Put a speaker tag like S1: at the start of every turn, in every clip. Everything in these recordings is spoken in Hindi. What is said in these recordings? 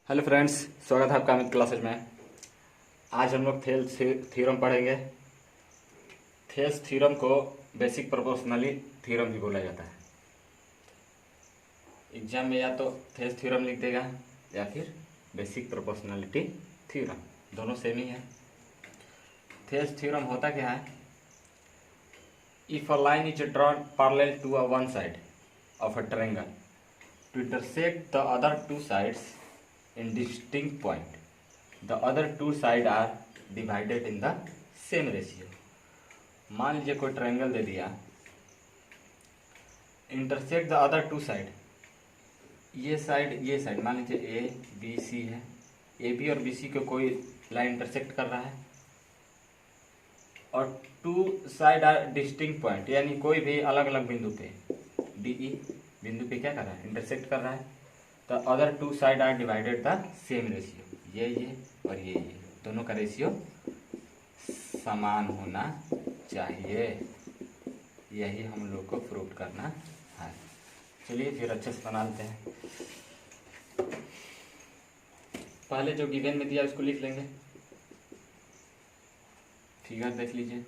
S1: हेलो फ्रेंड्स, स्वागत है आपका अमित क्लासेज में। आज हम लोग थेल्स थ्योरम पढ़ेंगे। थेल्स थ्योरम को बेसिक प्रोपोर्शनली थ्योरम भी बोला जाता है। एग्जाम में या तो थेल्स थ्योरम लिख देगा या फिर बेसिक प्रोपोर्शनलिटी थ्योरम, दोनों सेम ही है। थेल्स थ्योरम होता क्या है? If a line is drawn parallel to a one side of a triangle to intersect the other two sides in distinct point, the other two sides are divided in the same ratio। मान लीजिए कोई ट्रायंगल दे दिया, intersect the other two side, ये साइड मान लीजिए ए बी सी है। ए बी और बी सी को कोई लाइन इंटरसेक्ट कर रहा है और two side are distinct point, यानी कोई भी अलग अलग बिंदु पे डी ई बिंदु पे क्या कर रहा है? इंटरसेक्ट कर रहा है। The other two side are divided the same ratio, ये और ये दोनों का रेशियो समान होना चाहिए। यही हम लोग को प्रूव करना है। चलिए फिर अच्छे से बना लेते हैं। पहले जो गिवन में दिया उसको लिख लेंगे। फिगर देख लीजिए।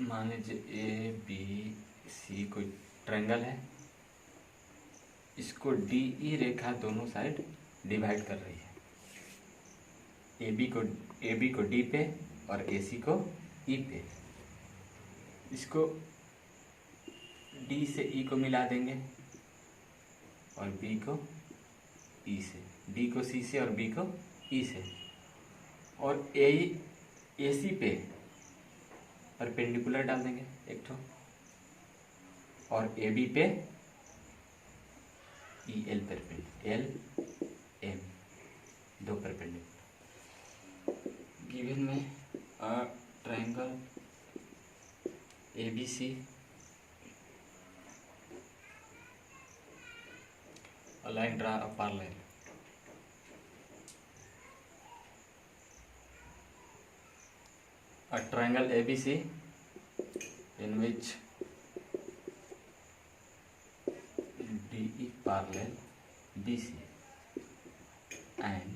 S1: मान लीजिए ए बी सी कोई ट्रायंगल है, इसको डी ई रेखा दोनों साइड डिवाइड कर रही है। ए बी को डी पे और ए सी को ई पे। इसको डी से ई को मिला देंगे और बी को ई से, डी को सी से और बी को ई से, और ए सी पे परपेंडिकुलर डाल देंगे एक ठो, और ए बी पे ई एल एल एम, दो परपेंडिकुलर। गिवन में a triangle A B C, a line draw a parallel, a triangle ABC in which DE parallel BC and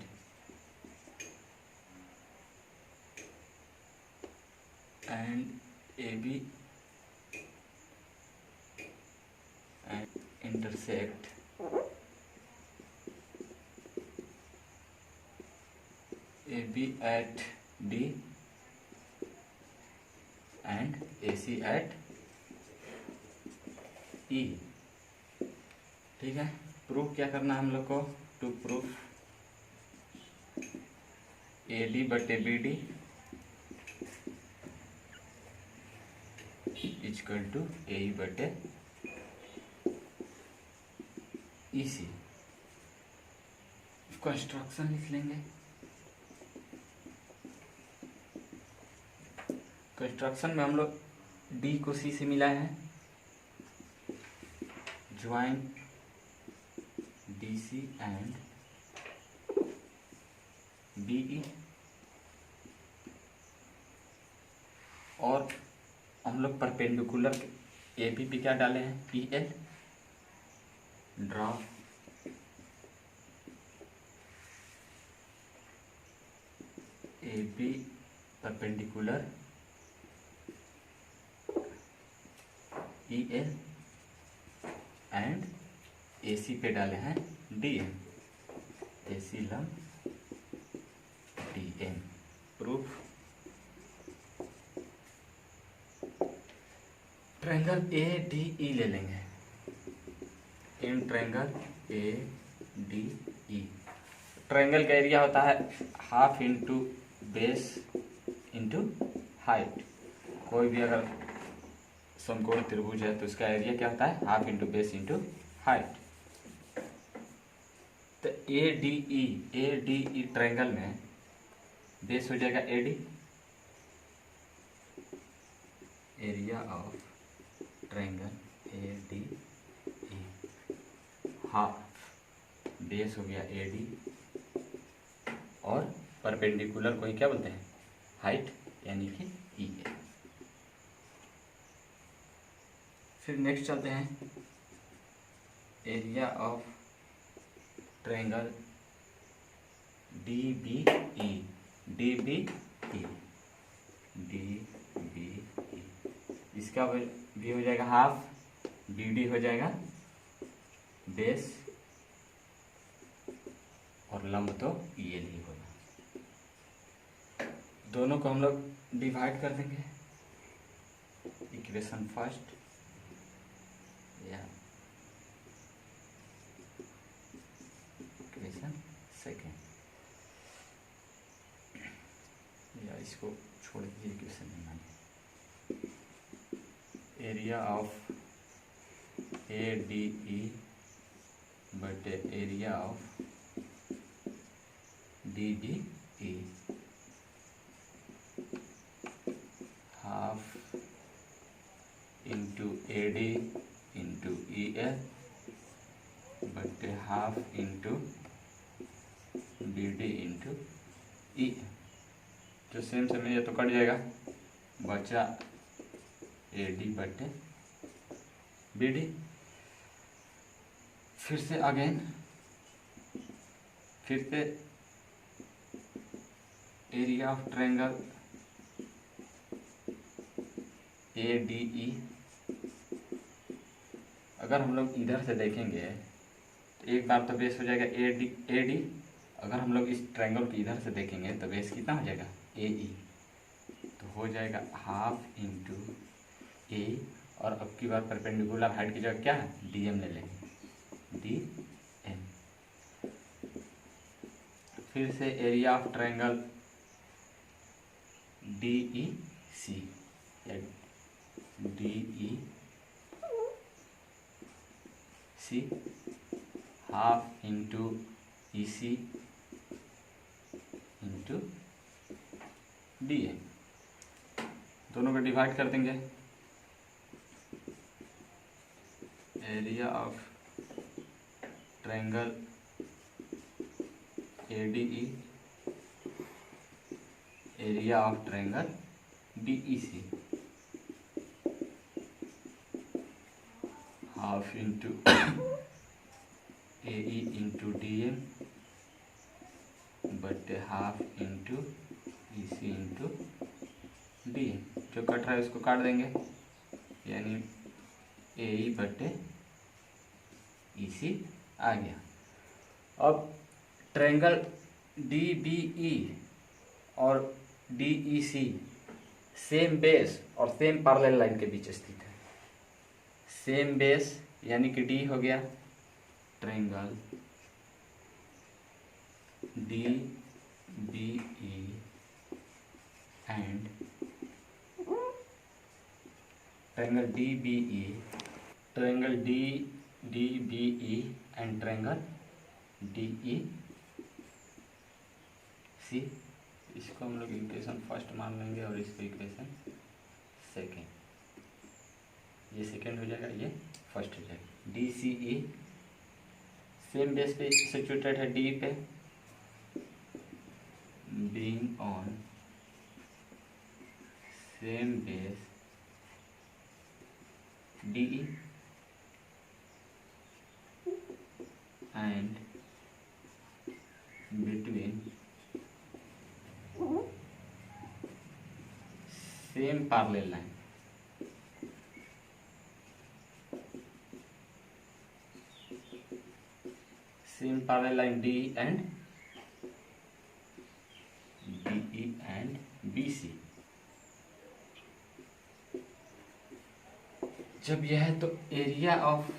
S1: AB and intersect AB at D and AC at E। ठीक है, प्रूफ क्या करना है हम लोग को? टू प्रूफ ए डी बटे बी डी इजकल टू ए ई बटे ई सी। कंस्ट्रक्शन लिख लेंगे। कंस्ट्रक्शन में हम लोग डी को सी से मिलाए हैं, join D C and B E, और हम लोग परपेंडिकुलर ए बी पे क्या डाले हैं? E L. Draw A B perpendicular E L and A C पे डाले हैं डी एम, ए सी लम D M. Proof triangle A D E ले लेंगे। In triangle A D E, triangle का एरिया होता है half into base into height. कोई भी अगर समकोण त्रिभुज है तो इसका एरिया क्या होता है? Half into base into height. तो ए डी ई ट्रायंगल में बेस हो जाएगा A D, area of triangle A D E, half base हो गया ए डी, और परपेंडिकुलर को ही क्या बोलते हैं? हाइट, यानी कि ई। फिर नेक्स्ट चलते हैं area of triangle D B E. D B E, D B E, इसका भी हो जाएगा हाफ, डी डी हो जाएगा बेस, और लंब तो ये ही होगा। दोनों को हम लोग डिवाइड कर देंगे। इक्वेशन फर्स्ट या इक्वेशन सेकेंड, या इसको छोड़ दीजिए, इक्वेशन नहीं मानिए। Area of A D E बटे area of D D E, half into A D into E L बटे half into D D into E. जो सेम सेम ये तो कट जाएगा, बचा ए डी बटे बी डी। फिर से अगेन, फिर से area of triangle A D E. अगर हम लोग इधर से देखेंगे तो एक बार तो बेस हो जाएगा ए डी। अगर हम लोग इस ट्रायंगल की इधर से देखेंगे तो बेस कितना हो जाएगा ए ई, तो हो जाएगा हाफ इंटू ए, और अब की बार परपेंडिकुलर हाइट की जगह क्या है डी एम ले लेंगे, डी एम। फिर से area of triangle D E C, या D E C, half into E C into D A. दोनों को डिवाइड कर देंगे। Area of triangle A D E, area of triangle D E C, half into A E into D M बटे half into E C into D M. जो कट रहा है उसको काट देंगे, यानी ए ई बटे ई सी आ गया। अब ट्रायंगल डी बी ई और डी ई सी सेम बेस और सेम पैरेलल लाइन के बीच स्थित है। सेम बेस यानी कि डी हो गया, triangle D B E and triangle D B E, triangle D B E and triangle D E C. इसको हम लोग इक्वेशन फर्स्ट मान लेंगे और इसको इक्वेशन सेकेंड। ये सेकेंड हो जाएगा, ये फर्स्ट हो जाएगा। डी सी ई सेम बेस पे सिचुएटेड है डी पे, being on same base D E and between same parallel line. Same parallel line D and DE and BC। जब यह है तो area of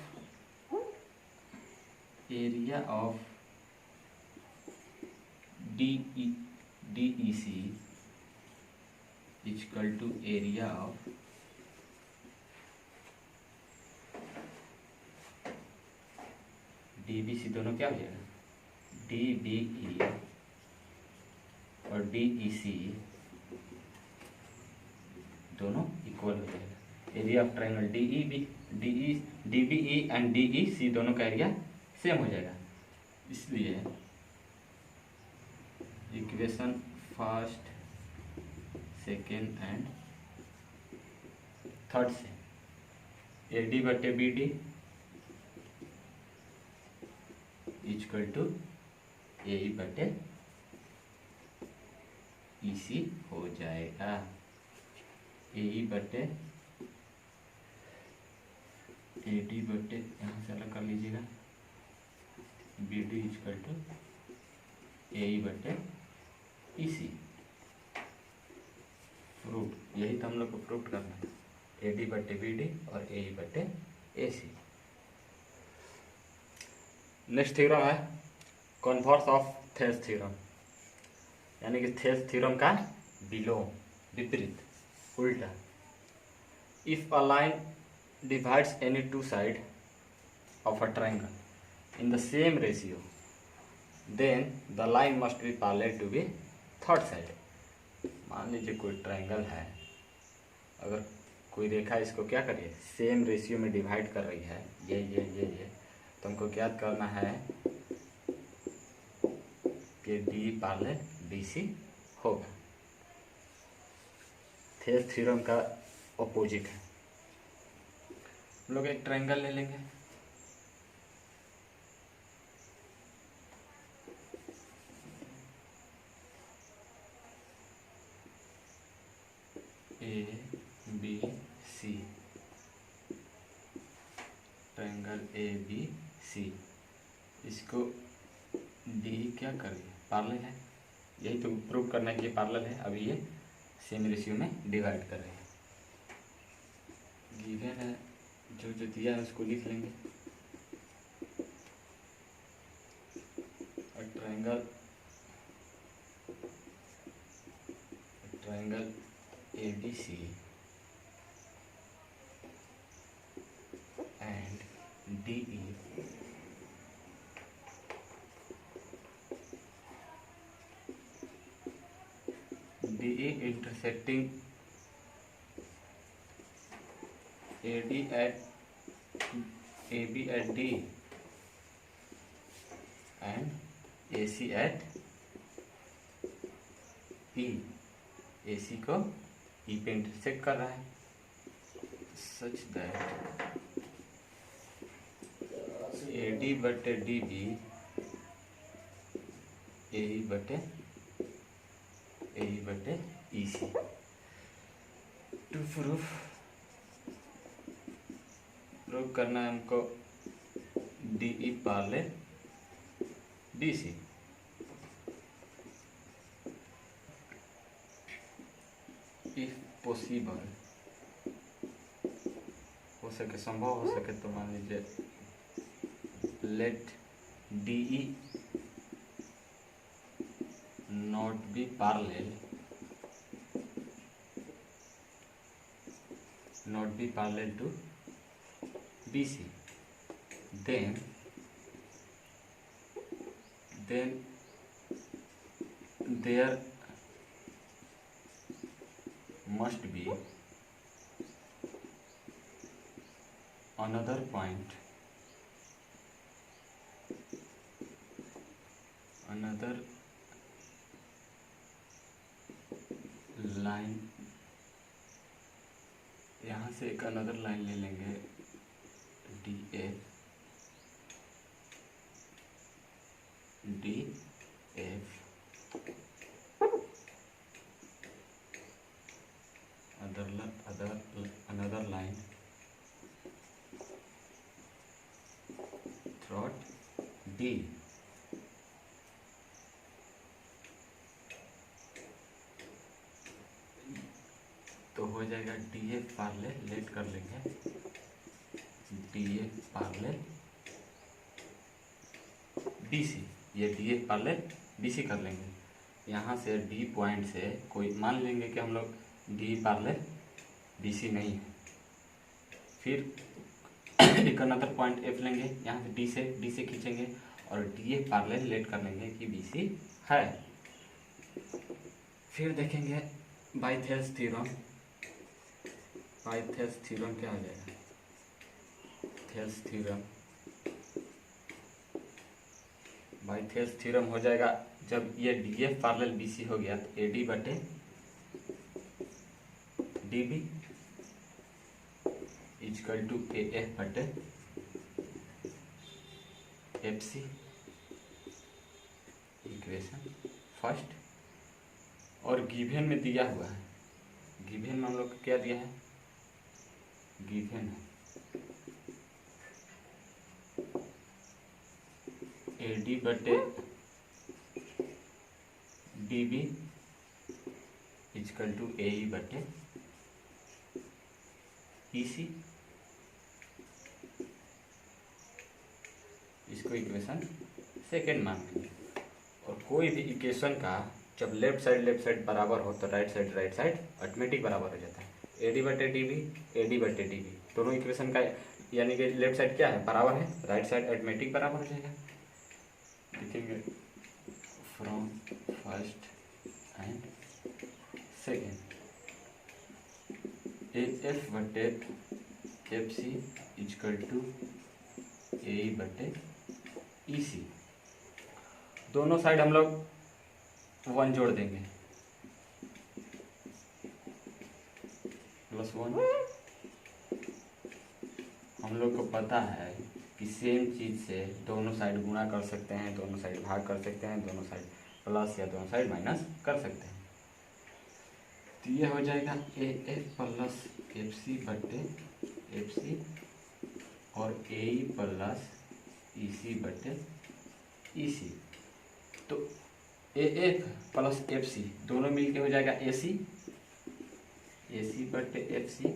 S1: DEC equal to area of DBC। दोनों क्या हो जाएगा, DBE और DEC दोनों इक्वल हो जाएगा। Area of triangle DBE and DEC दोनों का एरिया सेम हो जाएगा। इसलिए equation first, second and third से ए डी बटे बी डी इक्वल टू ए बटे ई सी हो जाएगा। ए बटे ए डी बटे यहाँ से अलग कर लीजिएगा बी डी इक्वल टू ए बटे ई सी। प्रूफ, यही तो हम लोग को प्रूफ करना है, ए डी बटे बी डी और ए बटे ए सी। नेक्स्ट थ्योरम है कन्वर्स ऑफ थेल्स थ्योरम, यानी कि थेल्स थ्योरम का विलोम, विपरीत, उल्टा। If a line divides any two side of a triangle in the same ratio then the line must be parallel to be third side. मान लीजिए कोई ट्रायंगल है, अगर कोई रेखा इसको क्या करिए सेम रेशियो में डिवाइड कर रही है, ये तो हमको ज्ञात करना है कि डी पैरेलल डी सी होगा। थेल्स थ्योरम का ऑपोजिट है। हम लोग एक ट्रायंगल ले लेंगे, A B C, triangle A B C, इसको डी क्या करेंगे पैरेलल है, यही तो प्रूव करना है कि पैरेलल है। अभी ये सेम रेशियो में डिवाइड कर रहे हैं। गिवन है, जो जो दिया है उसको लिख लेंगे। और triangle A B C and D E intersecting AD at AB at D and AC at E, AC को E पे इंटरसेक्ट कर रहा है, सच दैट AD बटे DB AE बटे EC। टू प्रूफ करना है हमको DE parallel DC। If possible, हो सके, संभव हो सके तो मान लीजिए late DE not be parallel to BC, then there must be another point, another line, यहाँ से एक अनदर लाइन ले लेंगे D F another line through D. तो हो जाएगा डी एफ पैरेलल, लेट कर लेंगे D F parallel D C, ये D F parallel D C कर लेंगे। यहाँ से डी पॉइंट से कोई मान लेंगे कि हम लोग डी पैरेलल डी सी नहीं है, फिर एक अनदर पॉइंट एफ लेंगे, यहाँ से डी से खींचेंगे और डी एफ पैरेलल लेट कर लेंगे कि बी सी है। फिर देखेंगे by Thales theorem, by Thales theorem क्या आ जाएगा, Thales theorem, by Thales theorem हो जाएगा जब ये D F parallel B C हो गया तो ए डी बटे D B equal to A F बटे एफ सी, इक्वेशन फर्स्ट। और गिवन में दिया हुआ है, गिवन में हम लोग को क्या दिया है, गिवन है ए डी बटे डी बी इक्वल टू ए ई बटे ई सी। इसको इक्वेशन सेकेंड मान लेंगे। और कोई भी इक्वेशन का जब लेफ्ट साइड बराबर हो तो राइट साइड ऑटोमेटिक बराबर हो जाता है। ए डी बटे डी बी, ए डी बटे डी बी, दोनों इक्वेशन का यानी कि लेफ्ट साइड क्या है, बराबर है, राइट साइड ऑटोमेटिक बराबर हो जाएगा। लिखेंगे from first and second A F बटे एफ सी इक्वल टू ए बटे ई सी। दोनों साइड हम लोग 1 जोड़ देंगे, +1। हम लोग को पता है कि सेम चीज़ से दोनों साइड गुणा कर सकते हैं, दोनों साइड भाग कर सकते हैं, दोनों साइड प्लस या दोनों साइड माइनस कर सकते हैं। तो ये हो जाएगा A F plus F C बटे एफ सी और ए ई प्लस ई सी बटे ई सी। तो A F plus F C दोनों मिलके हो जाएगा ए सी बटे एफ सी,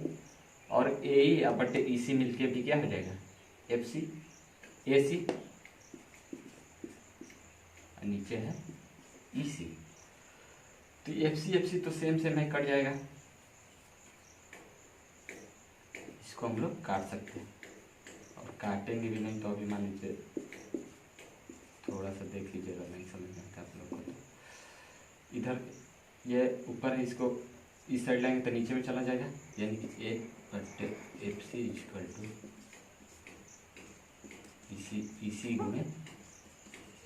S1: और ए ई बटे ई सी मिलके भी क्या हो जाएगा, एफ सी ए सी, नीचे है ई सी। तो एफ सी तो सेम ही कट जाएगा, इसको हम लोग काट सकते हैं। और काटेंगे भी नहीं तो अभी मान लीजिए थोड़ा सा देख लीजिएगा, नहीं समझ में आता आप लोग को। तो इधर ये ऊपर है, इसको इस साइड लाएंगे तो नीचे में चला जाएगा, यानी कि ए बटे एफ सी इक्वल टू ई सी गुणे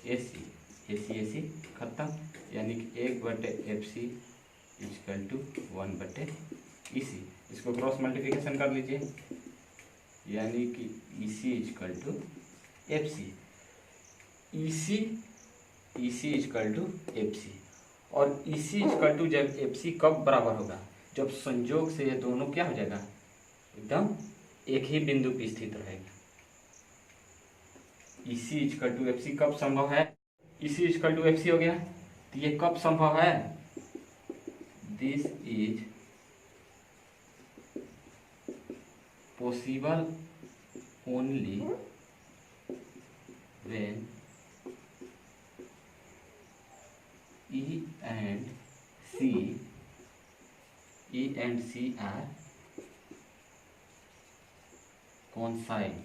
S1: ए सी खत्म, यानी कि 1 बटे एफ सी इक्वल टू 1 बटे ई सी। इसको क्रॉस मल्टीप्लिकेशन कर लीजिए, यानी कि E C equal to F C, E C equal to F C. और ई सी इक्वल टू जब एफ सी कब बराबर होगा, जब संयोग से ये दोनों क्या हो जाएगा, एकदम एक ही बिंदु पे स्थित रहेगा। ई C equal to F C कब संभव है, ई सी इक्वल टू एफ सी हो गया, तो ये कब संभव है, this is possible only when E and C are coincide,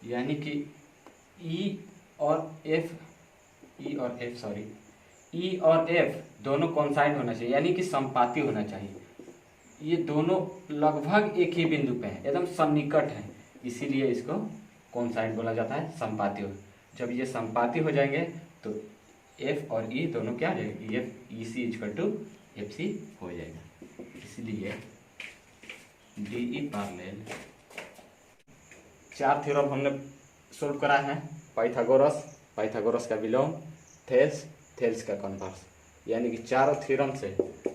S1: यानी कि E और F दोनों कॉन्साइड होना चाहिए, यानी कि समपाती होना चाहिए। ये दोनों लगभग एक ही बिंदु पे हैं, एकदम सन्निकट हैं, इसीलिए इसको कॉन्साइड बोला जाता है, समपाती हो। जब ये समपाती हो जाएंगे तो F और E दोनों क्या हो जाएगा, ई सी इक्वल टू एफ सी हो जाएगा। इसलिए डी ई पैरेलल 4 थ्योरम हमने सोल्व करा है, पाइथागोरस का विलोम, थेल्स का कन्वर्स, यानी कि चारों थ्योरम से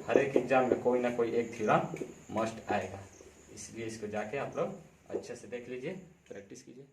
S1: हर एक एग्जाम में कोई ना कोई एक थ्योरम मस्ट आएगा। इसलिए इसको जाके आप लोग अच्छे से देख लीजिए, प्रैक्टिस कीजिए।